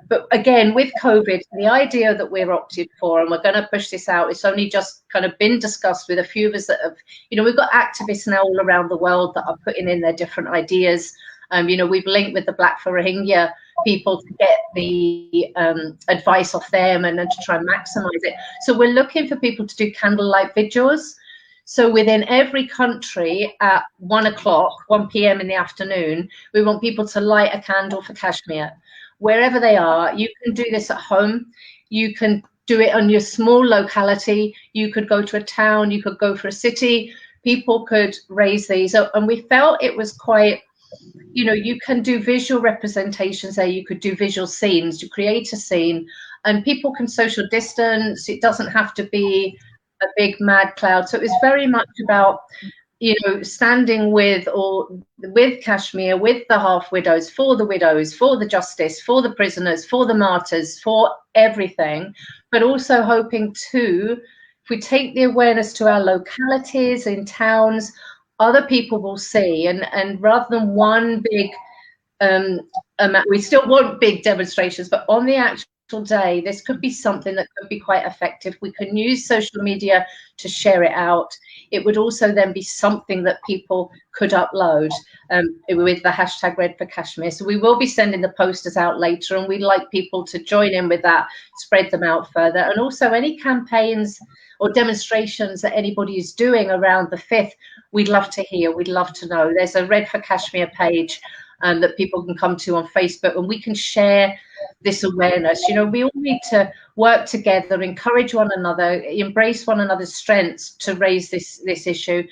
But again, with COVID, the idea that we're opted for, and we're going to push this out, it's only just kind of been discussed with a few of us that have, you know, we've got activists now all around the world that are putting in their different ideas. You know, we've linked with the Black for Rohingya people to get the advice off them and then to try and maximize it. So we're looking for people to do candlelight vigils. So within every country at 1 p.m. in the afternoon, we want people to light a candle for Kashmir. Wherever they are, you can do this at home. You can do it on your small locality. You could go to a town, you could go for a city. People could raise these. And we felt it was quite, you know, you can do visual representations there. You could do visual scenes. You create a scene and people can social distance. It doesn't have to be a big mad cloud. So it was very much about, you know, standing with Kashmir, with the half widows, for the justice, for the prisoners, for the martyrs, for everything, but also hoping to, if we take the awareness to our localities, in towns, other people will see, and rather than one big, we still want big demonstrations, but on the actual day, this could be something that could be quite effective. We can use social media to share it out. It would also then be something that people could upload with the hashtag Red for Kashmir. So we will be sending the posters out later, and we'd like people to join in with that, spread them out further. And also any campaigns or demonstrations that anybody is doing around the 5th, we'd love to hear, we'd love to know. There's a Red for Kashmir page that people can come to on Facebook, and we can share this awareness. You know, we all need to work together, encourage one another, embrace one another's strengths to raise this issue.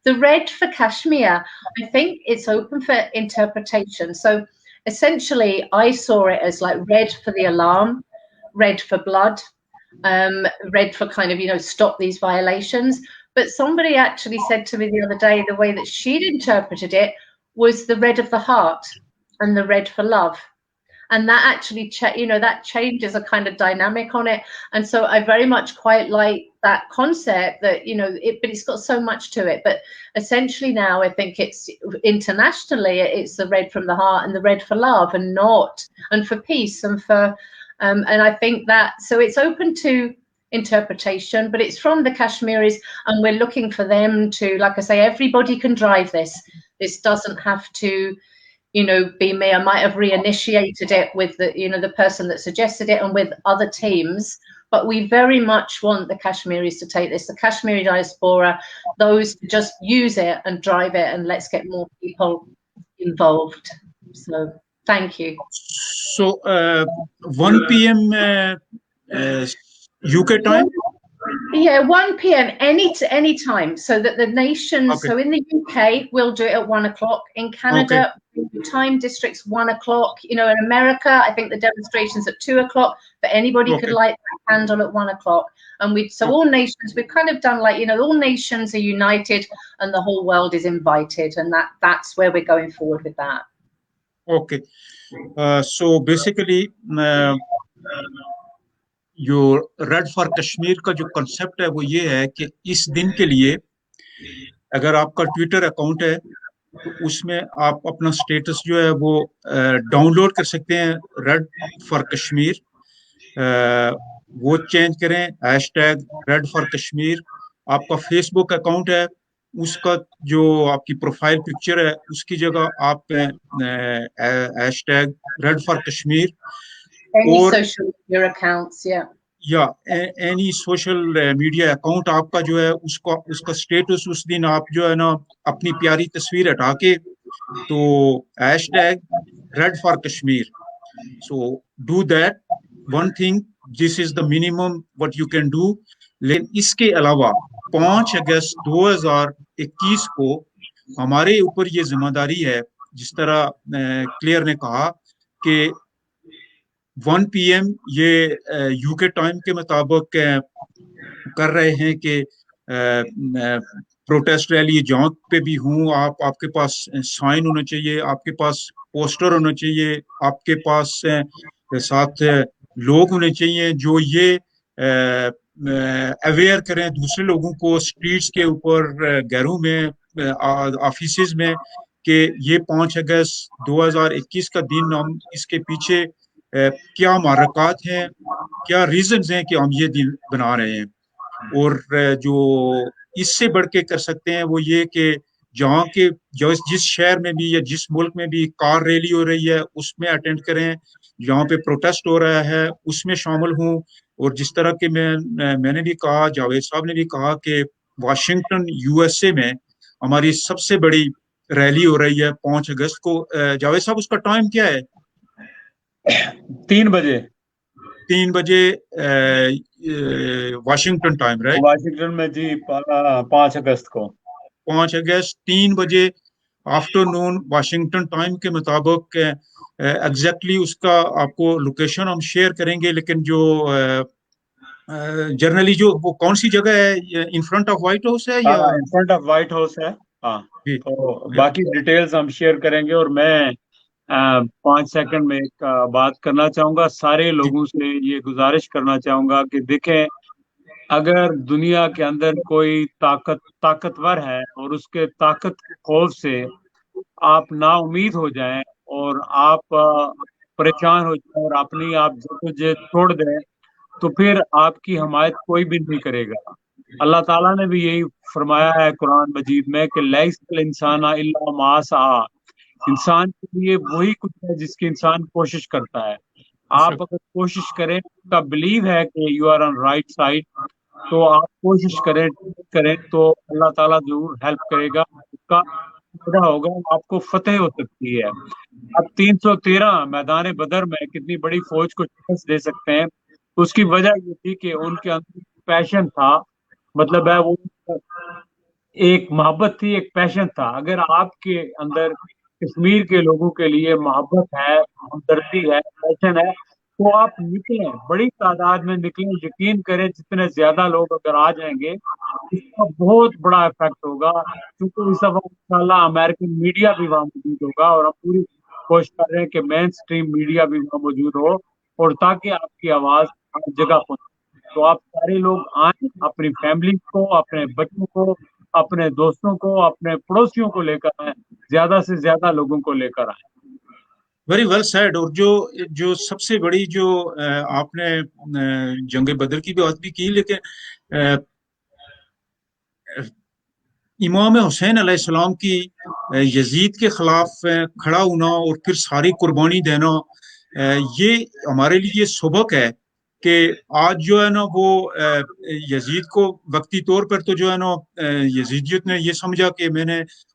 The red for Kashmir, I think it's open for interpretation. So essentially, I saw it as like red for the alarm, red for blood, red for kind of, you know, stop these violations. But somebody actually said to me the other day, the way that she'd interpreted it was the red of the heart and the red for love. And that actually, you know, that changes a kind of dynamic on it. And so I very much quite like that concept that, you know, but it's got so much to it. But essentially now I think it's internationally, it's the red from the heart and the red for love and for peace and for, and I think that, so it's open to interpretation, but it's from the Kashmiris and we're looking for them to, like I say, everybody can drive this. This doesn't have to, you know, be me. I might have reinitiated it with the, you know, the person that suggested it and with other teams, but we very much want the Kashmiris to take this, the Kashmiri diaspora, those to just use it and drive it, and let's get more people involved. So thank you. So 1 p.m. UK time? Yeah, 1 p.m. any time, so that the nations. Okay. So in the UK, we'll do it at 1 o'clock. In Canada, time districts 1 o'clock. You know, in America, I think the demonstrations at 2 o'clock. But anybody could light that candle at 1 o'clock. And so all nations, we've kind of done like, you know, all nations are united, and the whole world is invited, and that's where we're going forward with that. Okay. So basically. जो red for Kashmir का जो concept है वो ये है कि इस दिन के लिए अगर आपका ट्विटर अकाउंट है तो उसमें आप अपना स्टेटस जो है वो डाउनलोड कर सकते हैं, रेड फॉर कश्मीर, वो चेंज करें, हैशटैग रेड फॉर कश्मीर। आपका फेसबुक अकाउंट है, उसका जो आपकी प्रोफाइल पिक्चर है उसकी जगह आप hashtag red for Kashmir, Any social media accounts, या एनी सोशल मीडिया अकाउंट आपका जो है उसका स्टेटस उस दिन आप जो है ना अपनी प्यारी तस्वीर हटा के तो hashtag red for Kashmir, so do that one thing, this is the minimum what you can do. लेकिन इसके अलावा 5 अगस्त 2021 को हमारे ऊपर ये जिम्मेदारी है, जिस तरह क्लियर ने कहा कि 1 PM ये यूके टाइम के मुताबिक कर रहे हैं कि प्रोटेस्ट रैली जहाँ पे भी हूँ, आपके पास साइन होना चाहिए, आपके पास पोस्टर होना चाहिए, आपके पास साथ लोग होने चाहिए जो ये अवेयर करें दूसरे लोगों को स्ट्रीट्स के ऊपर, घरों में, ऑफिसेज में, कि ये 5 अगस्त 2021 का दिन, हम इसके पीछे क्या महरक़ात हैं, क्या रीजंस हैं कि हम ये दिन बना रहे हैं। और जो इससे बढ़ के कर सकते हैं वो ये कि जहाँ के जिस शहर में भी या जिस मुल्क में भी कार रैली हो रही है उसमें अटेंड करें, जहाँ पे प्रोटेस्ट हो रहा है उसमें शामिल हूँ। और जिस तरह के मैंने भी कहा, जावेद साहब ने भी कहा कि वाशिंगटन USA में हमारी सबसे बड़ी रैली हो रही है 5 अगस्त को। जावेद साहब, उसका टाइम क्या है? 3 बजे वाशिंगटन टाइम, राइट? वाशिंगटन में जी 5 अगस्त को 5 अगस्त 3 बजे आफ्टरनून वाशिंगटन टाइम के मुताबिक एग्जैक्टली उसका आपको लोकेशन हम शेयर करेंगे। लेकिन जो जनरली जो वो कौन सी जगह है, in front of white house है या in front of white house है? हाँ, तो बाकी डिटेल्स हम शेयर करेंगे। और मैं 5 सेकंड में एक बात करना चाहूंगा, सारे लोगों से ये गुजारिश करना चाहूंगा कि देखें, अगर दुनिया के अंदर कोई ताकतवर है और उसके ताकत खौफ से आप नाउमीद हो जाएं और आप परेशान हो जाएं और अपनी आप जद्दोजहद छोड़ दें, तो फिर आपकी हमायत कोई भी नहीं करेगा। अल्लाह ताला ने भी यही फरमाया है कुरान मजीद में कि लैसल इंसाना इल्ला मा सआ, इंसान के लिए वही कुछ है जिसकी इंसान कोशिश करता है। आप अगर कोशिश करें, आपका बिलीव है कि you are on right side, तो आप कोशिश करें तो अल्लाह ताला जरूर हेल्प करेगा, उसका फायदा होगा, आपको फतेह हो सकती है। اب 313 میدان بدر میں کتنی بڑی فوج کو شکست دے سکتے ہیں. اس کی وجہ یہ تھی کہ ان کے اندر پیشن تھا, مطلب ہے وہ ایک محبت تھی, ایک پیشن تھا. اگر آپ کے اندر کشمیر کے لوگوں کے لیے محبت ہے, ہمدردی ہے, پیشن ہے, تو آپ نکلیں, بڑی تعداد میں نکلیں. یقین کریں جتنے زیادہ لوگ اگر آ جائیں گے اس کا بہت بڑا افیکٹ ہوگا. کیونکہ اس وقت انشاءاللہ امریکن میڈیا بھی وہاں موجود ہوگا, اور ہم پوری کوشش کر رہے ہیں کہ مین سٹریم میڈیا بھی وہاں موجود ہو, اور تاکہ آپ کی آواز ہر جگہ پہنچے. تو آپ سارے لوگ آئیں, اپنی فیملی کو, اپنے بچوں کو, اپنے دوستوں کو, اپنے پڑوسیوں کو لے کر آئیں, زیادہ سے زیادہ لوگوں کو لے کر آئیں. Very well said. اور جو سب سے بڑی جو آپ نے جنگ بدر کی بات بھی کی, لیکن امام حسین علیہ السلام کی یزید کے خلاف کھڑا ہونا اور پھر ساری قربانی دینا, یہ ہمارے لیے سبق ہے کہ آج جو ہے نا وہ یزید کو وقتی طور پر تو جو ہے نا یزیدیت نے یہ سمجھا کہ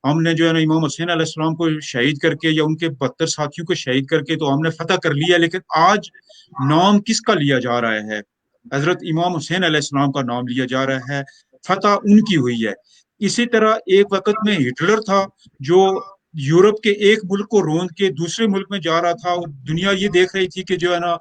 ہم نے جو ہے نا امام حسین علیہ السلام کو شہید کر کے یا ان کے 72 ساتھیوں کو شہید کر کے تو ہم نے فتح کر لیا. لیکن آج نام کس کا لیا جا رہا ہے؟ حضرت امام حسین علیہ السلام کا نام لیا جا رہا ہے, فتح ان کی ہوئی ہے. اسی طرح ایک وقت میں ہٹلر تھا جو یورپ کے ایک ملک کو روند کے دوسرے ملک میں جا رہا تھا, اور دنیا یہ دیکھ رہی تھی کہ جو ہے نا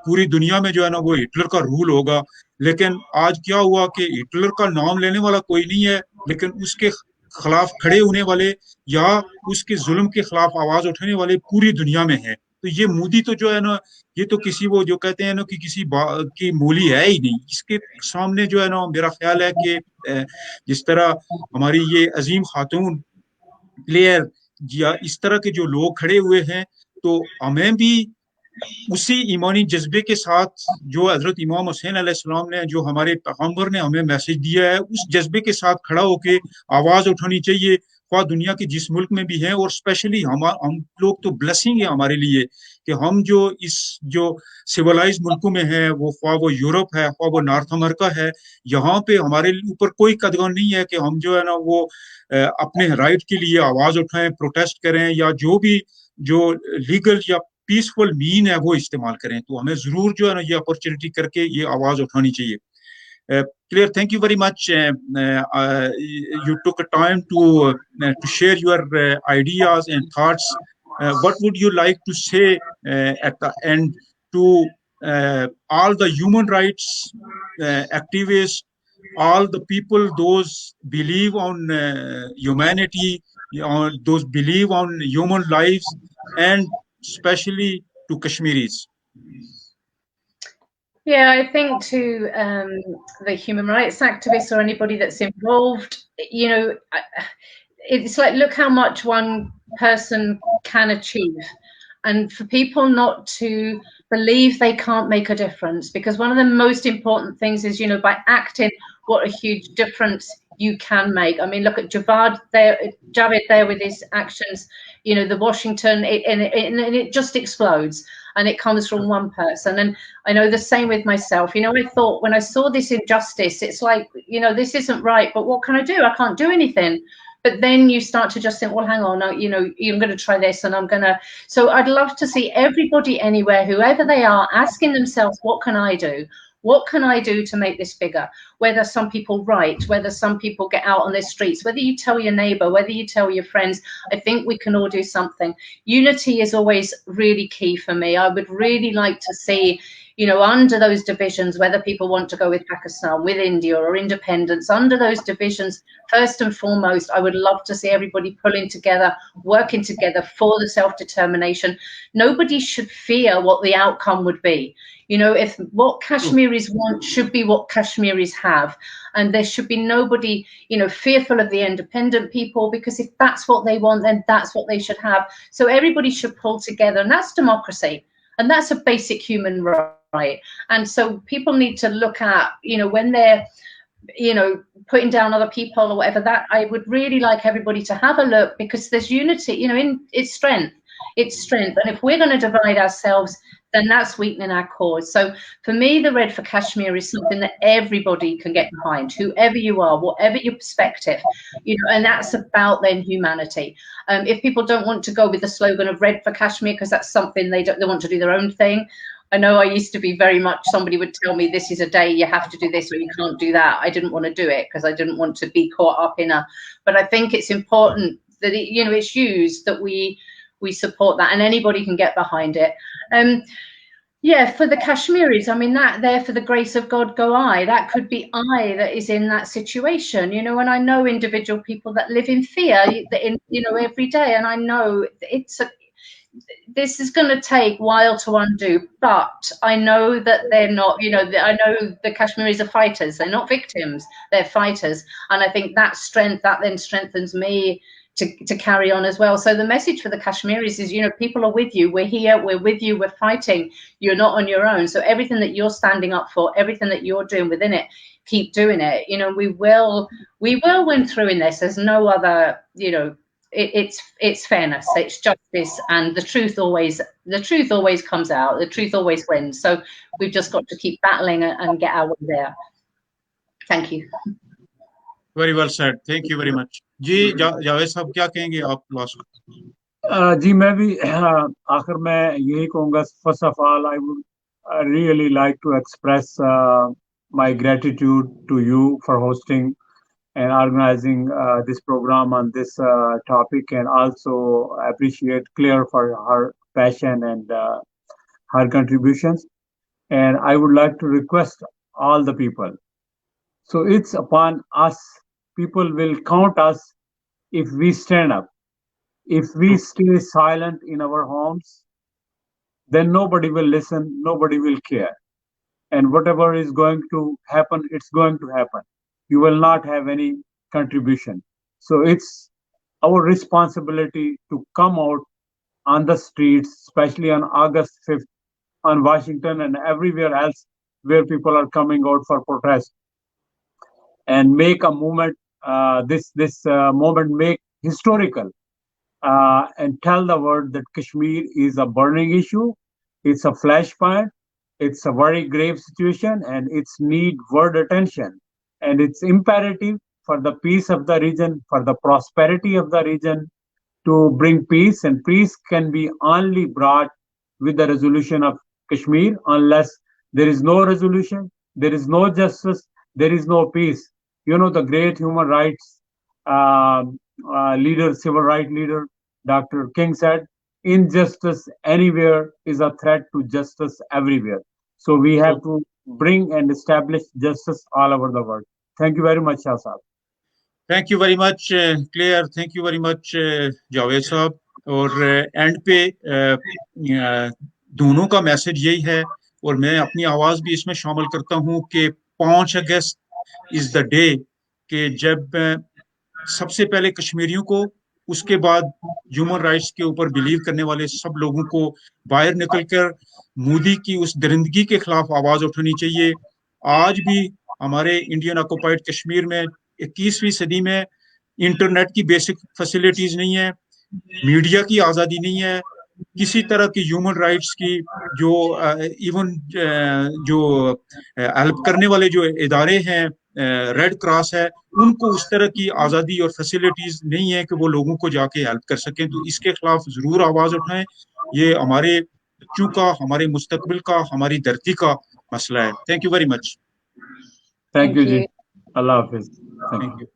پوری دنیا میں جو ہے نا وہ ہٹلر کا رول ہوگا. لیکن آج کیا ہوا کہ ہٹلر کا نام لینے والا کوئی نہیں ہے, لیکن اس کے خلاف کھڑے ہونے والے یا اس کے ظلم کے خلاف آواز اٹھانے والے پوری دنیا میں ہیں. تو یہ مودی تو جو ہے نا یہ تو کسی وہ جو کہتے ہیں نا کہ کسی کی مولی ہے ہی نہیں. اس کے سامنے جو ہے نا میرا خیال ہے کہ جس طرح ہماری یہ عظیم خاتون پلیئر یا اس طرح کے جو لوگ کھڑے ہوئے ہیں, تو ہمیں بھی اسی ایمانی جذبے کے ساتھ جو حضرت امام حسین علیہ السلام نے, جو ہمارے پیغمبر نے ہمیں میسج دیا ہے, اس جذبے کے ساتھ کھڑا ہو کے آواز اٹھانی چاہیے, خواہ دنیا کے جس ملک میں بھی ہیں. اور اسپیشلی ہم لوگ تو بلیسنگ ہے ہمارے لیے کہ ہم جو سویلائز ملکوں میں ہیں, وہ خواہ وہ یورپ ہے, خواہ وہ نارتھ امریکہ ہے, یہاں پہ ہمارے اوپر کوئی قدغن نہیں ہے کہ ہم جو ہے نا وہ اپنے رائٹ کے لیے آواز اٹھائیں, پروٹیسٹ کریں, یا جو لیگل یا پیسفل مین ہے وہ استعمال کریں. تو ہمیں ضرور جو ہے نا یہ اپرچونٹی کر کے یہ آواز اٹھانی چاہیے. Claire, thank you very much. You took a time to share your ideas and thoughts. What would you like to say at the end to all the human rights activists, all the people, those believe on humanity, those believe on human lives, and especially to Kashmiris? Yeah, I think to the human rights activists or anybody that's involved, it's like, look how much one person can achieve. And for people not to believe they can't make a difference, because one of the most important things is, by acting, what a huge difference you can make. I mean, look at Javed there with his actions, the Washington, and it just explodes. And it comes from one person. And I know the same with myself. I thought when I saw this injustice, it's like, this isn't right, but what can I do? I can't do anything. But then you start to just think, well, hang on, I'm going to try this, and I'm going to. So I'd love to see everybody anywhere, whoever they are, asking themselves, what can I do? What can I do to make this bigger? Whether some people write, whether some people get out on the streets, whether you tell your neighbor, whether you tell your friends, I think we can all do something. Unity is always really key for me. I would really like to see, under those divisions, whether people want to go with Pakistan, with India, or independence, under those divisions, first and foremost, I would love to see everybody pulling together, working together for the self-determination. Nobody should fear what the outcome would be. If what Kashmiris want should be what Kashmiris have, and there should be nobody, fearful of the independent people, because if that's what they want, then that's what they should have. So everybody should pull together, and that's democracy, and that's a basic human right. And so people need to look at, when they're, putting down other people or whatever, that I would really like everybody to have a look, because there's unity, in its strength. It's strength. And if we're going to divide ourselves, then that's weakening our cause. So for me, the Red for Kashmir is something that everybody can get behind, whoever you are, whatever your perspective, and that's about then humanity. If people don't want to go with the slogan of Red for Kashmir, because that's something they want to do their own thing. I know I used to be very much, somebody would tell me this is a day you have to do this or you can't do that. I didn't want to do it because I didn't want to be caught up in but I think it's important that it's used, that we support that, and anybody can get behind it. Yeah, for the Kashmiris, I mean, that there for the grace of God go I. That could be I that is in that situation, and I know individual people that live in fear, every day, and I know this is going to take a while to undo, but I know that they're not, I know the Kashmiris are fighters. They're not victims, they're fighters. And I think that then strengthens me to carry on as well. So the message for the Kashmiris is, people are with you. We're here. We're with you. We're fighting. You're not on your own. So everything that you're standing up for, everything that you're doing within it, keep doing it. We will win through in this. There's no other, it's fairness, it's justice, and the truth always comes out. The truth always wins. So we've just got to keep battling and get our way there. Thank you. Very well said. Thank you very much. जी जावेद साहब क्या कहेंगे आप last? जी मैं भी आखिर में यही कहूँगा, first of all I would really like to express my gratitude to you for hosting and organizing this program on this topic, and also appreciate Claire for her passion and her contributions. And I would like to request all the people. So it's upon us. People will count us if we stand up. If we stay silent in our homes, then nobody will listen, nobody will care. And whatever is going to happen, it's going to happen. You will not have any contribution. So it's our responsibility to come out on the streets, especially on August 5th, on Washington and everywhere else where people are coming out for protest, and make a movement, this moment make historical, and tell the world that Kashmir is a burning issue. It's a flashpoint. It's a very grave situation, and it's need world attention. And it's imperative for the peace of the region, for the prosperity of the region, to bring peace. And peace can be only brought with the resolution of Kashmir. Unless there is no resolution, there is no justice, there is no peace. The great human rights leader, civil rights leader, Dr. King said, injustice anywhere is a threat to justice everywhere. So we have to bring and establish justice all over the world. Thank you very much, Shah Saab. Thank you very much, Claire. Thank you very much, Javed साहब. और and पे दोनों का message यही है, और मैं अपनी आवाज भी इसमें शामिल करता हूं कि 5 अगस्त इज द डे कि जब सबसे पहले कश्मीरियों को, उसके बाद ह्यूमन राइट्स के ऊपर बिलीव करने वाले सब लोगों को बाहर निकलकर मोदी की उस दरिंदगी के खिलाफ आवाज उठानी चाहिए. आज भी हमारे इंडियन ऑक्युपाइड कश्मीर में 21वीं सदी में इंटरनेट की बेसिक फैसिलिटीज नहीं है, मीडिया की आजादी नहीं है, किसी तरह की ह्यूमन राइट्स की जो इवन जो हेल्प करने वाले जो इदारे हैं, रेड क्रॉस है, उनको उस तरह की आजादी और फैसिलिटीज नहीं है कि वो लोगों को जाके हेल्प कर सकें. तो इसके खिलाफ जरूर आवाज उठाएं. ये हमारे बच्चों का, हमारे मुस्तकबिल का, हमारी धरती का मसला है. Thank you very much. Thank you ji. अल्लाह हाफिज. Thank you.